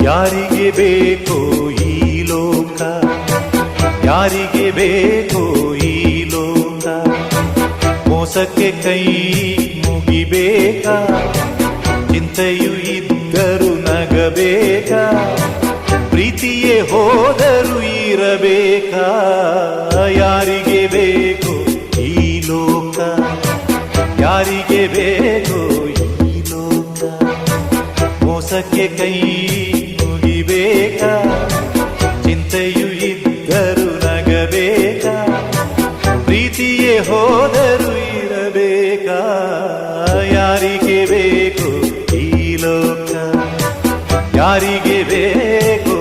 ಯಾರಿಗೆ ಬೇಕೋ ಈ ಲೋಕ, ಯಾರಿಗೆ ಬೇಕೋ ಈ ಲೋಕ, ಮೋಸಕ್ಕೆ ಕೈ ಮುಗಿಬೇಕಾ, ಚಿಂತೆಯು ಇದ್ದರು ನಗಬೇಕಾ, ಪ್ರೀತಿಯೇ ಹೋದರು ಇರಬೇಕಾ. ಯಾರಿಗೆ ಬೇಕೋ ಈ ಲೋಕ, ಯಾರಿಗೆ ಬೇಕೋ ಈ ಲೋಕ, ಮೋಸಕ್ಕೆ ಕೈ ಮುಗಿಬೇಕಾ, ಚಿಂತೆಯು ಇದ್ದರು ನಗಬೇಕಾ, ಪ್ರೀತಿಯೇ ಹೋದರು ಇರಬೇಕಾ. ಯಾರಿಗೆ ಬೇಕೋ ಈ ಲೋಕ, ಯಾರಿಗೆ ಬೇಕೋ